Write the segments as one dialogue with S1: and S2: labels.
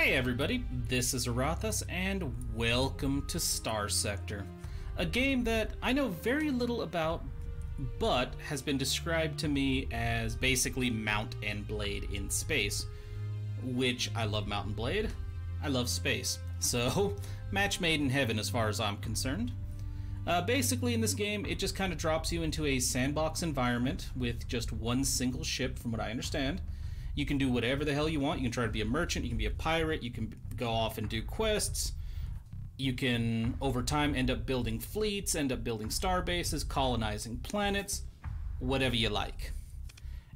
S1: Hey everybody, this is Aurathas and welcome to Starsector, a game that I know very little about but has been described to me as basically Mount and Blade in space, which I love Mount and Blade, I love space, so match made in heaven as far as I'm concerned. Basically in this game it just kind of drops you into a sandbox environment with just one single ship from what I understand. You can do whatever the hell you want. You can try to be a merchant, you can be a pirate, you can go off and do quests. You can, over time, end up building fleets, end up building star bases, colonizing planets, whatever you like.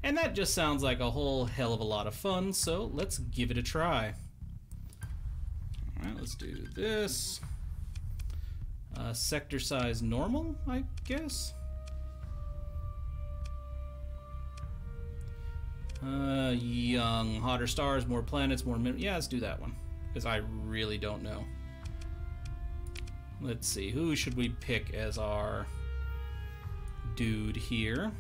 S1: And that just sounds like a whole hell of a lot of fun, so let's give it a try. Alright, let's do this. Sector size normal, I guess? Young, hotter stars, more planets, more yeah, let's do that one, because I really don't know. Let's see, who should we pick as our dude here?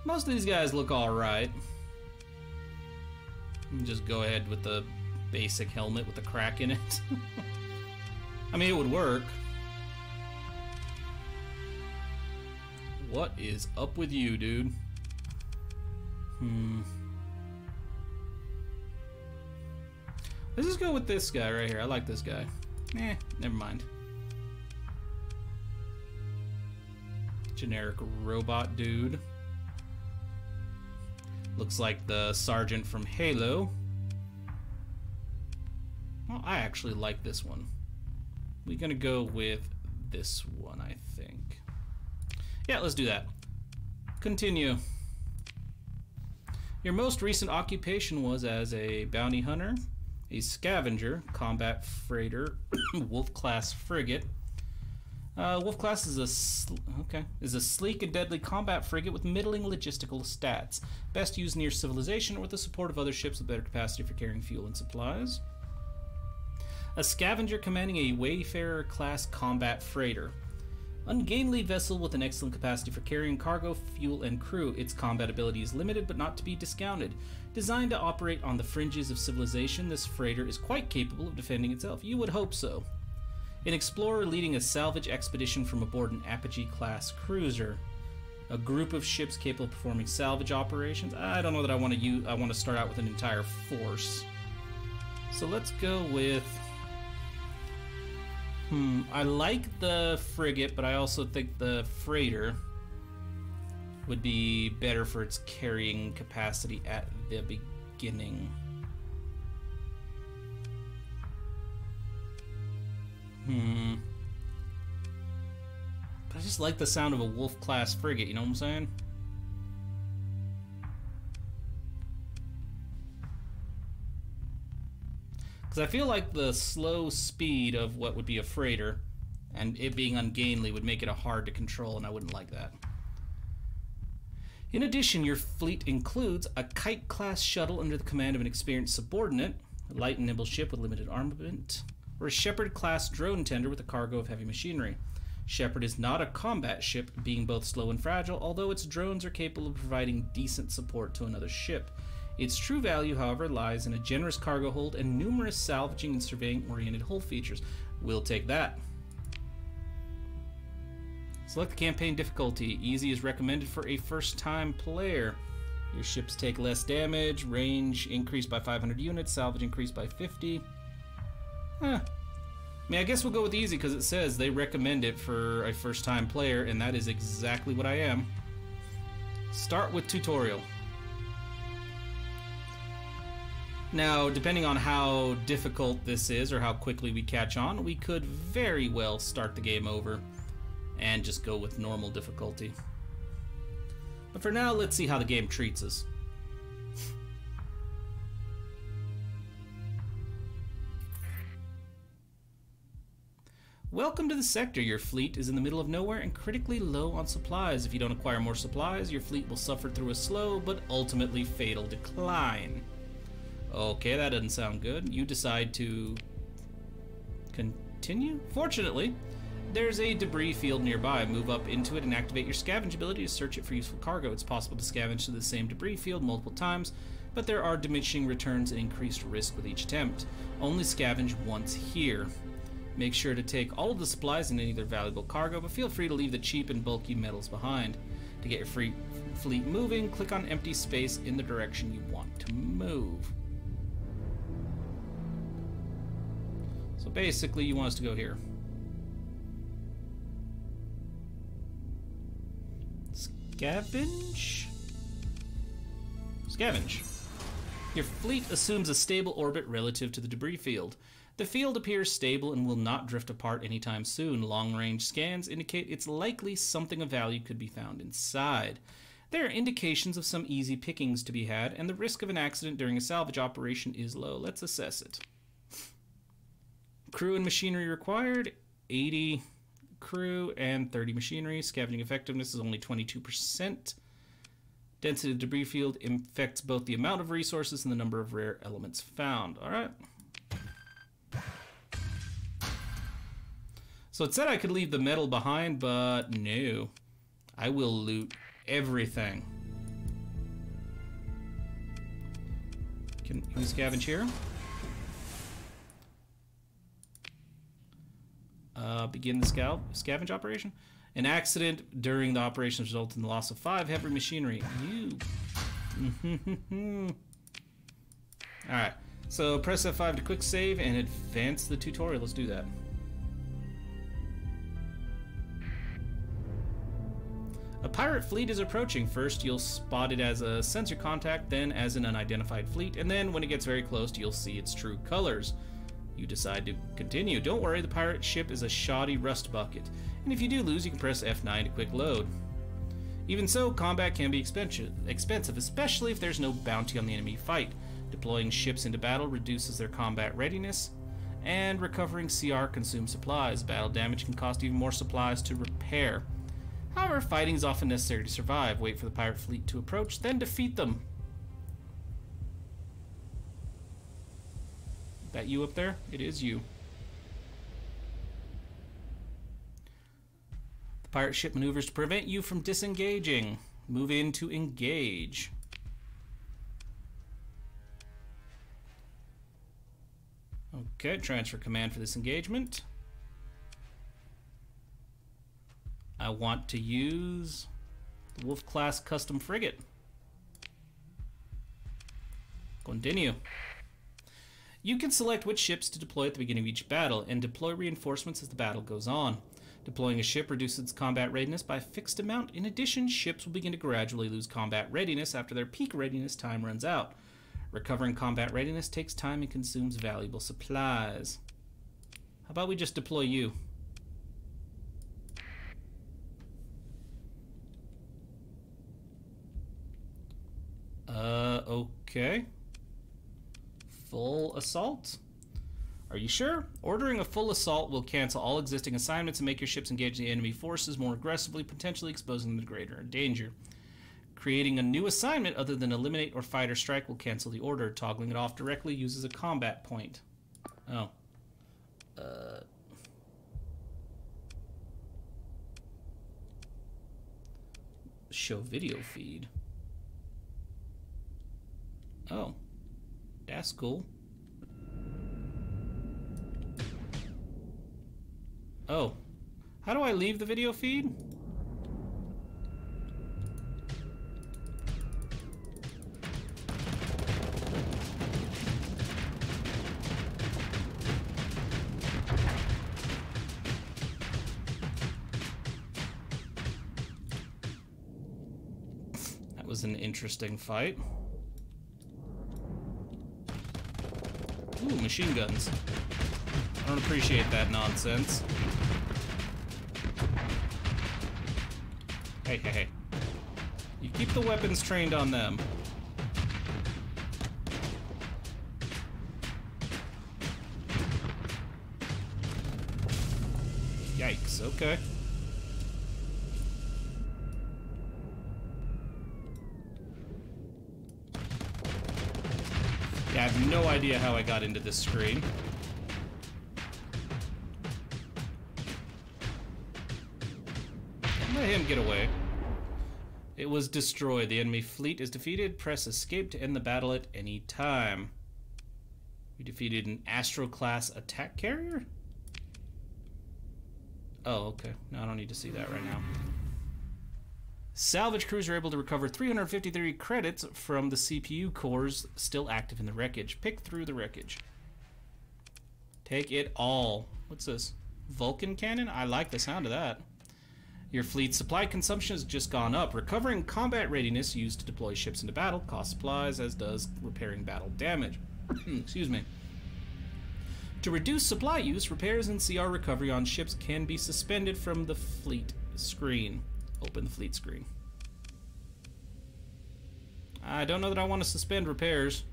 S1: Most of these guys look alright. Just go ahead with the basic helmet with the crack in it. I mean, it would work. What is up with you, dude? Let's just go with this guy right here. I like this guy. Never mind. Generic robot dude. Looks like the sergeant from Halo. Well, I actually like this one. We're gonna go with this one, I think. Yeah, let's do that. Continue. Your most recent occupation was as a bounty hunter, a scavenger, combat freighter, Wolf-class frigate. Wolf-class is a sleek and deadly combat frigate with middling logistical stats. Best used near civilization or with the support of other ships with better capacity for carrying fuel and supplies. A scavenger commanding a Wayfarer-class combat freighter. Ungainly vessel with an excellent capacity for carrying cargo, fuel, and crew. Its combat ability is limited but not to be discounted. Designed to operate on the fringes of civilization, this freighter is quite capable of defending itself. You would hope so. An explorer leading a salvage expedition from aboard an Apogee-class cruiser. A group of ships capable of performing salvage operations. I don't know that I want to start out with an entire force. So let's go with... I like the frigate, but I also think the freighter would be better for its carrying capacity at the beginning. But I just like the sound of a Wolf-class frigate, you know what I'm saying? Because I feel like the slow speed of what would be a freighter and it being ungainly would make it hard to control, and I wouldn't like that. In addition, your fleet includes a Kite-class shuttle under the command of an experienced subordinate, a light and nimble ship with limited armament, or a Shepherd-class drone tender with a cargo of heavy machinery. Shepherd is not a combat ship, being both slow and fragile, although its drones are capable of providing decent support to another ship. Its true value, however, lies in a generous cargo hold and numerous salvaging and surveying-oriented hull features. We'll take that. Select the campaign difficulty. Easy is recommended for a first-time player. Your ships take less damage, range increased by 500 units, salvage increased by 50. I mean, I guess we'll go with easy because it says they recommend it for a first-time player, and that is exactly what I am. Start with tutorial. Now, depending on how difficult this is or how quickly we catch on, we could very well start the game over and just go with normal difficulty. But for now, let's see how the game treats us. Welcome to the sector. Your fleet is in the middle of nowhere and critically low on supplies. If you don't acquire more supplies, your fleet will suffer through a slow but ultimately fatal decline. Okay, that doesn't sound good. You decide to continue? Fortunately, There's a debris field nearby. Move up into it and activate your scavenge ability to search it for useful cargo. It's possible to scavenge to the same debris field multiple times, but there are diminishing returns and increased risk with each attempt. Only scavenge once here. Make sure to take all of the supplies and any of their valuable cargo, but feel free to leave the cheap and bulky metals behind. To get your fleet moving, click on empty space in the direction you want to move. So basically, you want us to go here. Scavenge? Scavenge. Your fleet assumes a stable orbit relative to the debris field. The field appears stable and will not drift apart anytime soon. Long-range scans indicate it's likely something of value could be found inside. There are indications of some easy pickings to be had, and the risk of an accident during a salvage operation is low. Let's assess it. Crew and machinery required, 80 crew and 30 machinery. Scavenging effectiveness is only 22%. Density of the debris field affects both the amount of resources and the number of rare elements found. All right. So it said I could leave the metal behind, but no. I will loot everything. Can we scavenge here? Begin the scavenge operation. An accident during the operation resulted in the loss of 5 heavy machinery. Alright, so press F5 to quick save and advance the tutorial. Let's do that. A pirate fleet is approaching. First, you'll spot it as a sensor contact, then as an unidentified fleet, and then when it gets very close, you'll see its true colors. You decide to continue. Don't worry, the pirate ship is a shoddy rust bucket, and if you do lose, you can press F9 to quick load. Even so, combat can be expensive, especially if there's no bounty on the enemy fight. Deploying ships into battle reduces their combat readiness, and recovering CR consumes supplies. Battle damage can cost even more supplies to repair. However, fighting is often necessary to survive. Wait for the pirate fleet to approach, then defeat them. That you up there? It is you. The pirate ship maneuvers to prevent you from disengaging. Move in to engage. Okay, transfer command for this engagement. I want to use the Wolf class custom frigate. Continue. You can select which ships to deploy at the beginning of each battle, and deploy reinforcements as the battle goes on. Deploying a ship reduces its combat readiness by a fixed amount. In addition, ships will begin to gradually lose combat readiness after their peak readiness time runs out. Recovering combat readiness takes time and consumes valuable supplies. How about we just deploy you? Okay. Full assault? Are you sure? Ordering a full assault will cancel all existing assignments and make your ships engage the enemy forces more aggressively, potentially exposing them to greater danger. Creating a new assignment other than eliminate or fight or strike will cancel the order. Toggling it off directly uses a combat point. Oh. Show video feed. Oh. That's cool. Oh. How do I leave the video feed? That was an interesting fight. Ooh, machine guns. I don't appreciate that nonsense. Hey, hey, hey. You keep the weapons trained on them. Yikes, okay. Yeah, I have no idea how I got into this screen. Let him get away. It was destroyed. The enemy fleet is defeated. Press escape to end the battle at any time. We defeated an Astro-class attack carrier? Oh, okay. No, I don't need to see that right now. Salvage crews are able to recover 353 credits from the CPU cores still active in the wreckage. Pick through the wreckage. Take it all. What's this? Vulcan cannon? I like the sound of that. Your fleet's supply consumption has just gone up. Recovering combat readiness used to deploy ships into battle costs supplies, as does repairing battle damage. Excuse me. To reduce supply use, repairs and CR recovery on ships can be suspended from the fleet screen. Open the fleet screen. I don't know that I want to suspend repairs.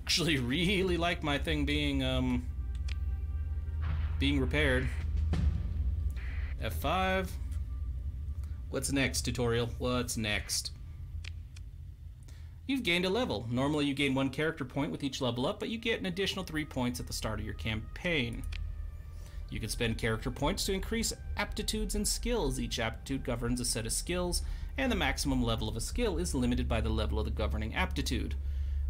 S1: Actually, really like my thing being repaired. F5. What's next, tutorial? What's next? You've gained a level. Normally you gain 1 character point with each level up, but you get an additional 3 points at the start of your campaign. You can spend character points to increase aptitudes and skills. Each aptitude governs a set of skills, and the maximum level of a skill is limited by the level of the governing aptitude.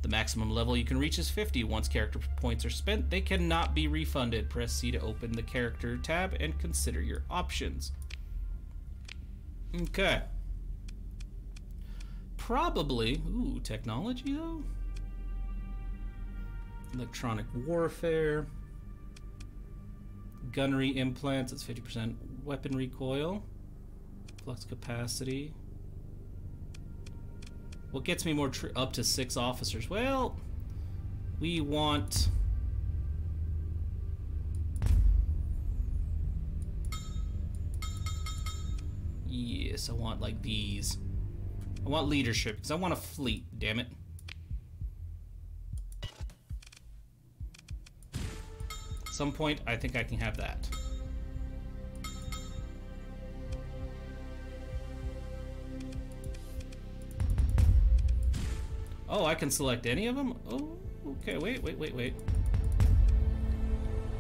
S1: The maximum level you can reach is 50. Once character points are spent, they cannot be refunded. Press C to open the character tab and consider your options. Okay. Probably, ooh, technology though? Electronic warfare. Gunnery implants, it's 50% weapon recoil. Flux capacity. What gets me more up to 6 officers? Well, we want... Yes, I want like these. I want leadership, because I want a fleet, damn it. At some point, I think I can have that. Oh, I can select any of them? Oh, okay, wait.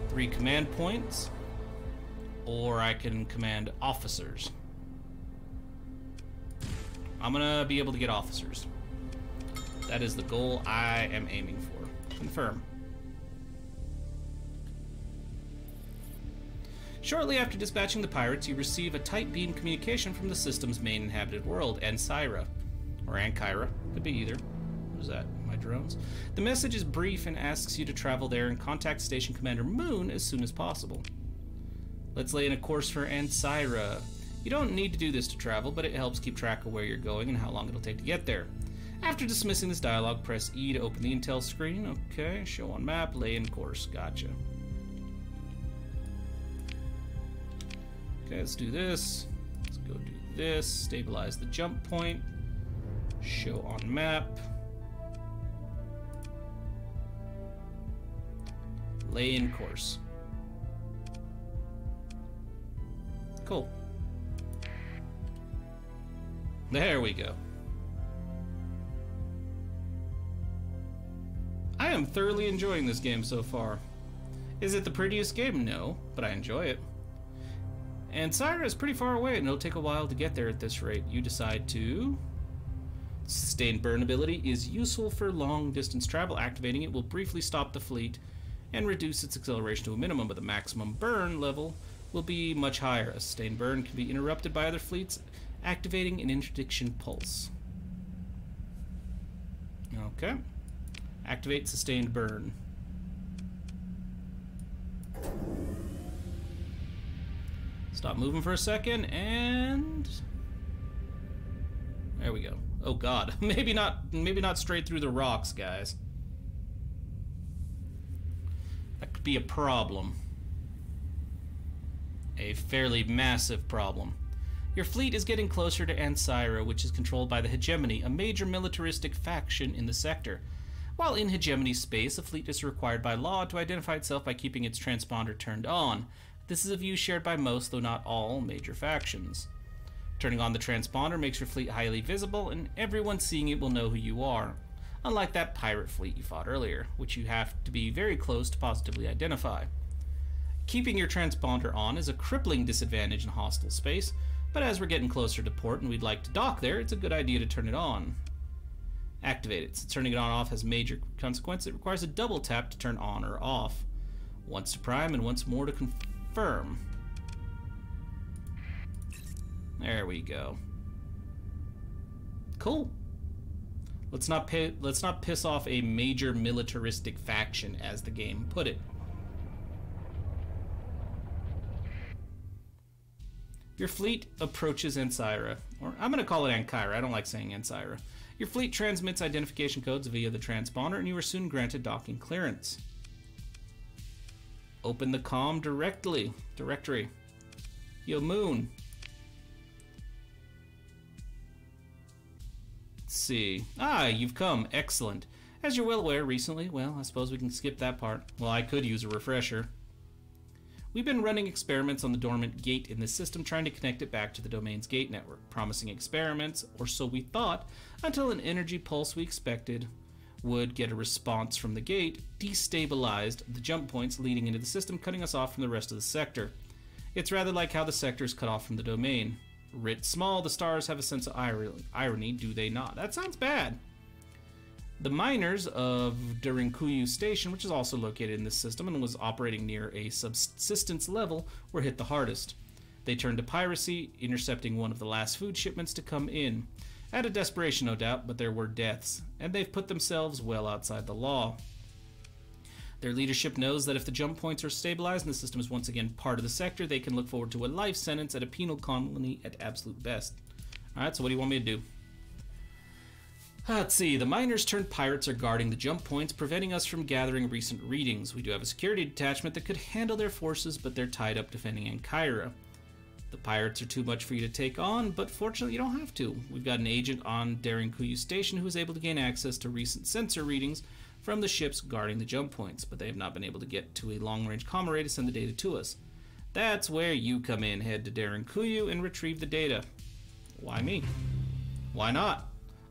S1: 3 command points. Or I can command officers. I'm gonna be able to get officers. That is the goal I am aiming for. Confirm. Shortly after dispatching the pirates, you receive a tight beam communication from the system's main inhabited world, Ancira. Or Ankira. Could be either. What is that? My drones? The message is brief and asks you to travel there and contact Station Commander Moon as soon as possible. Let's lay in a course for Ancira. You don't need to do this to travel, but it helps keep track of where you're going and how long it'll take to get there. After dismissing this dialogue, press E to open the intel screen. Okay, show on map, lay in course. Gotcha. Okay, let's do this. Let's go do this. Stabilize the jump point. Show on map. Lay in course. Cool. There we go. I am thoroughly enjoying this game so far. Is it the prettiest game? No, but I enjoy it. And Ancira is pretty far away, and it'll take a while to get there at this rate. You decide to... Sustained burn ability is useful for long-distance travel. Activating it will briefly stop the fleet and reduce its acceleration to a minimum, but the maximum burn level will be much higher. A sustained burn can be interrupted by other fleets, activating an interdiction pulse. Okay. Activate sustained burn. Stop moving for a second, and there we go. Oh god. Maybe not straight through the rocks, guys. That could be a problem. A fairly massive problem. Your fleet is getting closer to Ancira, which is controlled by the Hegemony, a major militaristic faction in the sector. While in Hegemony space, a fleet is required by law to identify itself by keeping its transponder turned on. This is a view shared by most, though not all, major factions. Turning on the transponder makes your fleet highly visible, and everyone seeing it will know who you are. Unlike that pirate fleet you fought earlier, which you have to be very close to positively identify. Keeping your transponder on is a crippling disadvantage in hostile space, but as we're getting closer to port and we'd like to dock there, it's a good idea to turn it on. Activate it. Since turning it on or off has major consequence, it requires a double tap to turn on or off. Once to prime and once more to confirm. There we go. Cool. Let's not piss off a major militaristic faction, as the game put it. Your fleet approaches Ancira, or I'm going to call it Ankira. I don't like saying Ancira. Your fleet transmits identification codes via the transponder, and you are soon granted docking clearance. Open the comm directory. Yo, Moon. Let's see. Ah, you've come. Excellent. As you're well aware recently, well, I suppose we can skip that part. Well, I could use a refresher. We've been running experiments on the dormant gate in this system, trying to connect it back to the domain's gate network. Promising experiments, or so we thought, until an energy pulse we expected would get a response from the gate destabilized the jump points leading into the system, cutting us off from the rest of the sector. It's rather like how the sector is cut off from the domain. Writ small, the stars have a sense of irony, do they not? That sounds bad. The miners of Derinkuyu Station, which is also located in this system and was operating near a subsistence level, were hit the hardest. They turned to piracy, intercepting one of the last food shipments to come in. Out of desperation, no doubt, but there were deaths, and they've put themselves well outside the law. Their leadership knows that if the jump points are stabilized and the system is once again part of the sector, they can look forward to a life sentence at a penal colony at absolute best. Alright, so what do you want me to do? Let's see, the miners turned pirates are guarding the jump points, preventing us from gathering recent readings. We do have a security detachment that could handle their forces, but they're tied up defending Ankira. The pirates are too much for you to take on, but fortunately you don't have to. We've got an agent on Derinkuyu Station who is able to gain access to recent sensor readings from the ships guarding the jump points, but they have not been able to get to a long-range comm array to send the data to us. That's where you come in. Head to Derinkuyu and retrieve the data. Why me? Why not?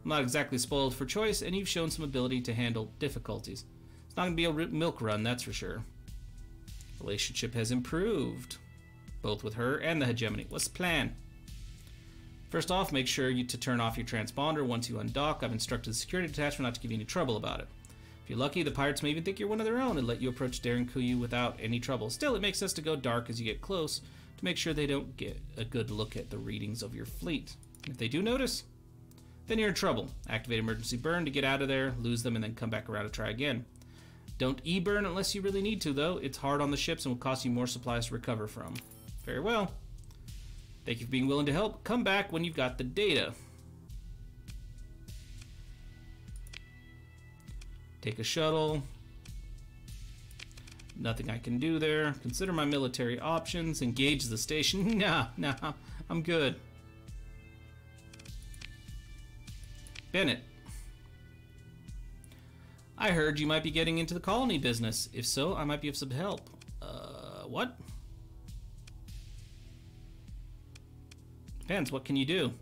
S1: I'm not exactly spoiled for choice, and you've shown some ability to handle difficulties. It's not going to be a milk run, that's for sure. Relationship has improved, both with her and the hegemony. What's the plan? First off, make sure to turn off your transponder once you undock. I've instructed the security detachment not to give you any trouble about it. If you're lucky, the pirates may even think you're one of their own and let you approach Derinkuyu without any trouble. Still, it makes sense to go dark as you get close to make sure they don't get a good look at the readings of your fleet. If they do notice, then you're in trouble. Activate emergency burn to get out of there, lose them, and then come back around to try again. Don't e-burn unless you really need to, though. It's hard on the ships and will cost you more supplies to recover from. Very well. Thank you for being willing to help. Come back when you've got the data. Take a shuttle. Nothing I can do there. Consider my military options. Engage the station. Nah, I'm good. Bennett. I heard you might be getting into the colony business. If so, I might be of some help. What? Depends, what can you do?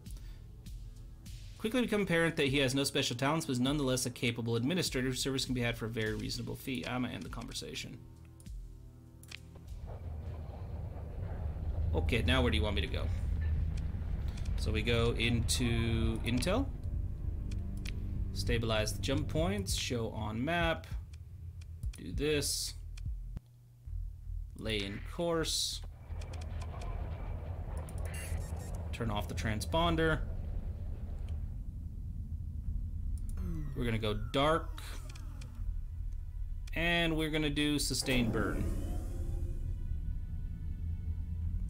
S1: Quickly become apparent that he has no special talents, but is nonetheless a capable administrator whose service can be had for a very reasonable fee. I'm gonna end the conversation. Okay, now where do you want me to go? So we go into Intel. Stabilize the jump points, show on map, do this, lay in course, turn off the transponder. We're gonna go dark, and we're gonna do sustain burn.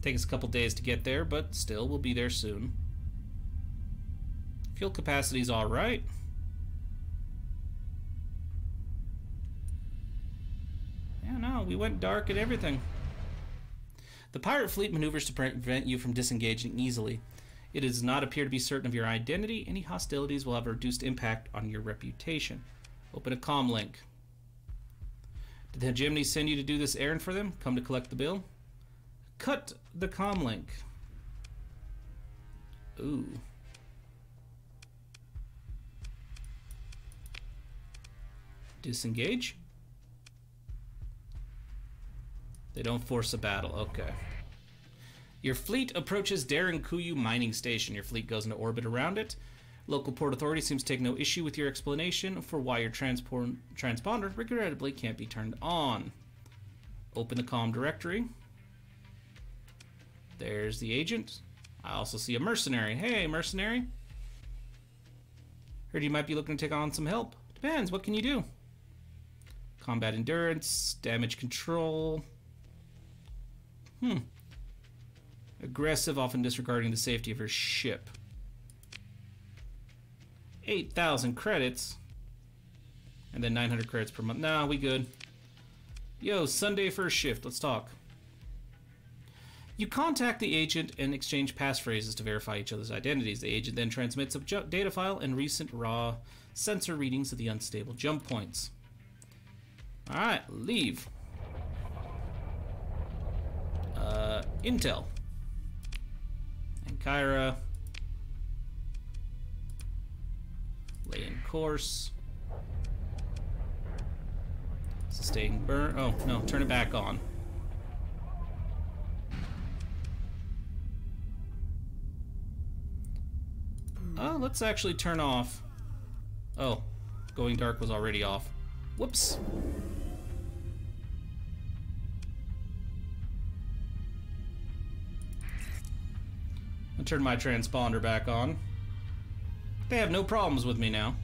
S1: Take us a couple days to get there, but still, we'll be there soon. Fuel capacity's all right. Yeah, no, we went dark and everything. The pirate fleet maneuvers to prevent you from disengaging easily. It does not appear to be certain of your identity. Any hostilities will have a reduced impact on your reputation. Open a comm link. Did the hegemony send you to do this errand for them? Come to collect the bill? Cut the comm link. Ooh. Disengage. They don't force a battle. Okay. Your fleet approaches Darenkuyu mining station. Your fleet goes into orbit around it. Local port authority seems to take no issue with your explanation for why your transponder regrettably can't be turned on. Open the comm directory. There's the agent. I also see a mercenary. Hey, mercenary. Heard you might be looking to take on some help. Depends. What can you do? Combat endurance, damage control. Aggressive, often disregarding the safety of her ship. 8,000 credits. And then 900 credits per month. Nah, we good. Yo, Sunday first shift. Let's talk. You contact the agent and exchange passphrases to verify each other's identities. The agent then transmits a data file and recent raw sensor readings of the unstable jump points. Alright, leave. Intel. And Kyra. Lay in course. Sustain burn. Oh, no, turn it back on. Oh, let's actually turn off. Oh, going dark was already off. Whoops. I'll turn my transponder back on. They have no problems with me now.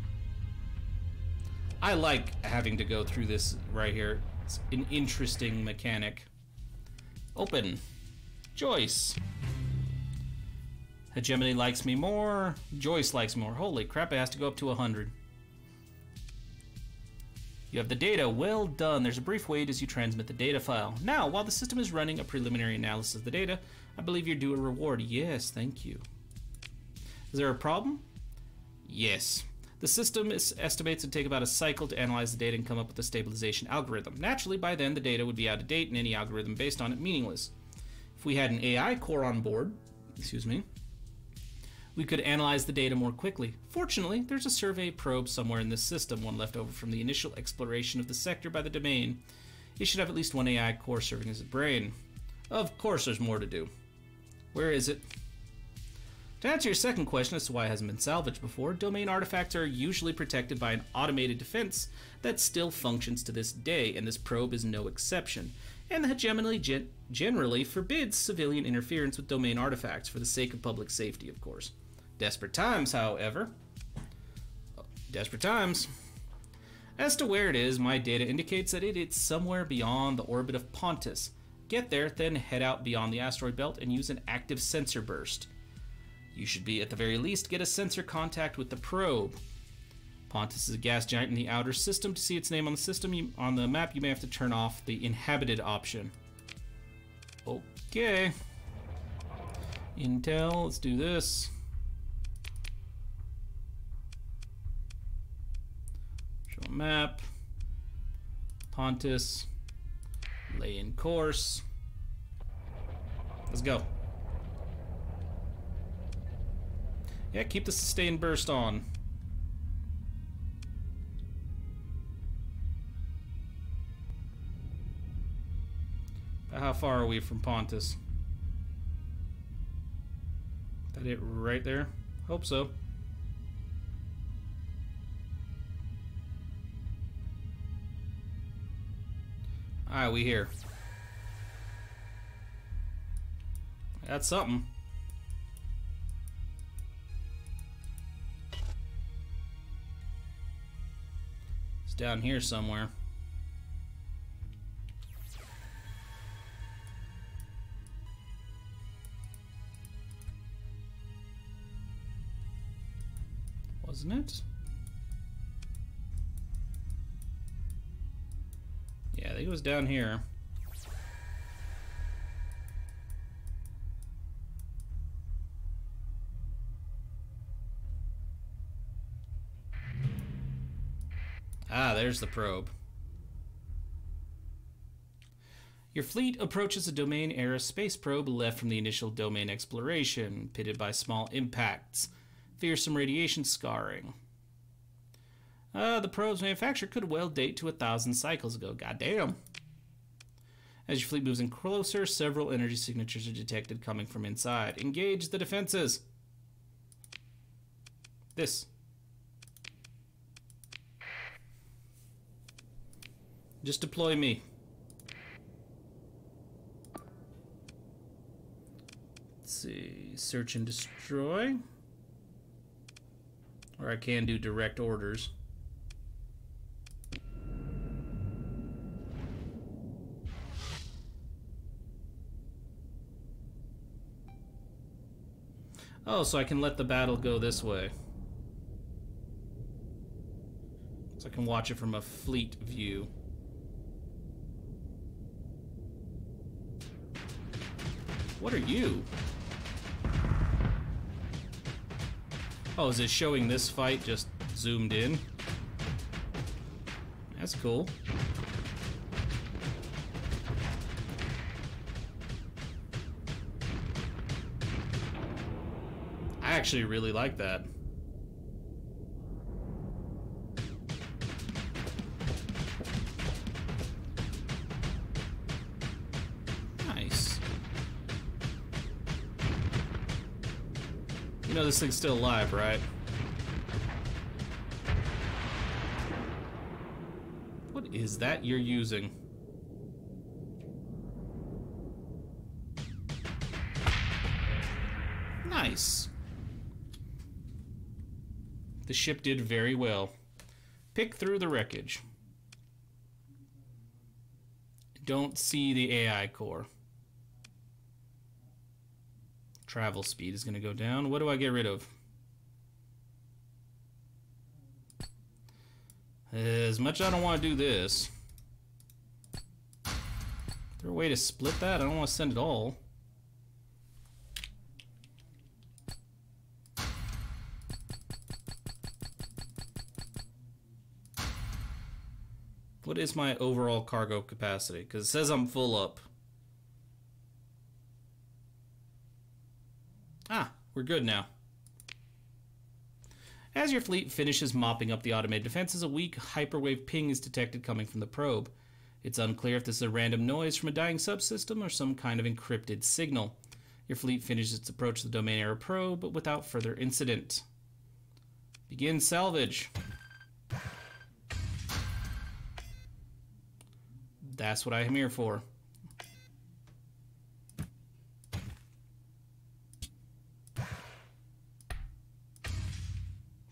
S1: I like having to go through this right here. It's an interesting mechanic. Open. Joyce. Hegemony likes me more. Joyce likes me more. Holy crap, it has to go up to 100. You have the data. Well done. There's a brief wait as you transmit the data file. Now, while the system is running a preliminary analysis of the data, I believe you're due a reward. Yes, thank you. Is there a problem? Yes. The system estimates it would take about a cycle to analyze the data and come up with a stabilization algorithm. Naturally, by then, the data would be out of date and any algorithm based on it meaningless. If we had an AI core on board, we could analyze the data more quickly. Fortunately, there's a survey probe somewhere in this system, one left over from the initial exploration of the sector by the domain. It should have at least one AI core serving as a brain. Of course, there's more to do. Where is it? To answer your second question as to why it hasn't been salvaged before, domain artifacts are usually protected by an automated defense that still functions to this day, and this probe is no exception. And the hegemony generally forbids civilian interference with domain artifacts for the sake of public safety, of course. Desperate times, however. Desperate times. As to where it is, my data indicates that it's somewhere beyond the orbit of Pontus. Get there, then head out beyond the asteroid belt and use an active sensor burst. You should be, at the very least, get a sensor contact with the probe. Pontus is a gas giant in the outer system. To see its name on the system, on the map, you may have to turn off the inhabited option. Okay. Intel, let's do this. Show map. Pontus. Lay in course. Let's go. Yeah, keep the sustain burst on. How far are we from Pontus? That it right there? Hope so. Alright, we here. That's something. It's down here somewhere. Wasn't it? Yeah, I think it was down here. Ah, there's the probe. Your fleet approaches a domain-era space probe left from the initial domain exploration, pitted by small impacts. Fearsome radiation scarring. The probe's manufacture could well date to 1,000 cycles ago. Goddamn. As your fleet moves in closer, several energy signatures are detected coming from inside. Engage the defenses. This. Just deploy me. Let's see. Search and destroy. Or I can do direct orders. Oh, so I can let the battle go this way. So I can watch it from a fleet view. What are you? Oh, is it showing this fight just zoomed in? That's cool. I actually really like that. Nice. You know this thing's still alive, right? What is that you're using? Nice. The ship did very well. Pick through the wreckage. Don't see the AI core. Travel speed is going to go down. What do I get rid of? As much as I don't want to do this. Is there a way to split that? I don't want to send it all. What is my overall cargo capacity? Because it says I'm full up. Ah, we're good now. As your fleet finishes mopping up the automated defenses, a weak hyperwave ping is detected coming from the probe. It's unclear if this is a random noise from a dying subsystem or some kind of encrypted signal. Your fleet finishes its approach to the domain era probe, but without further incident. Begin salvage. That's what I am here for.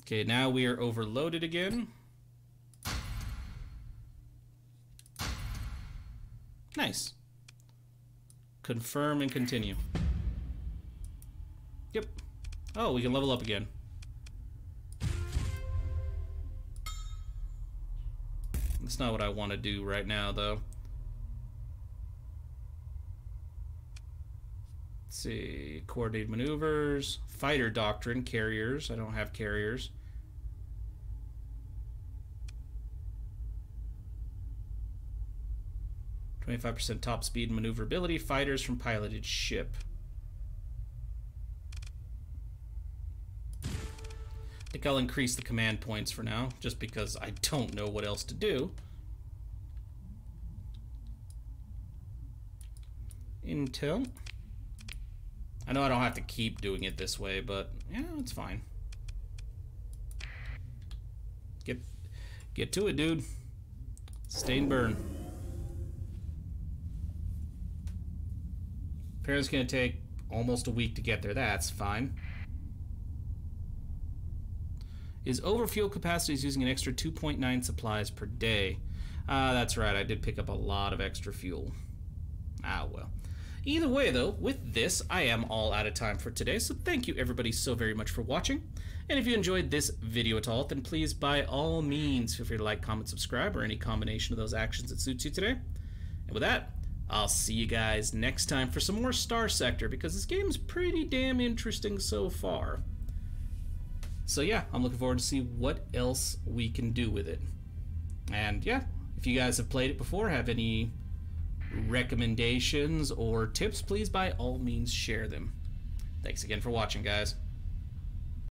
S1: Okay, now we are overloaded again. Nice. Confirm and continue. Yep. Oh, we can level up again. That's not what I want to do right now, though. Let's see. Coordinated maneuvers. Fighter doctrine. Carriers. I don't have carriers. %, top speed maneuverability. Fighters from piloted ship. I think I'll increase the command points for now, just because I don't know what else to do. Intel. I know I don't have to keep doing it this way, but yeah, it's fine. Get to it, dude. Sustain burn. Apparently it's going to take almost a week to get there. That's fine. Is overfuel capacity is using an extra 2.9 supplies per day. That's right. I did pick up a lot of extra fuel. Ah, well. Either way, though, with this, I am all out of time for today. So thank you, everybody, so very much for watching. And if you enjoyed this video at all, then please, by all means, feel free to like, comment, subscribe, or any combination of those actions that suits you today. And with that, I'll see you guys next time for some more Starsector, because this game is pretty damn interesting so far. So yeah, I'm looking forward to see what else we can do with it. And yeah, if you guys have played it before, have any recommendations or tips, please by all means share them. Thanks again for watching, guys.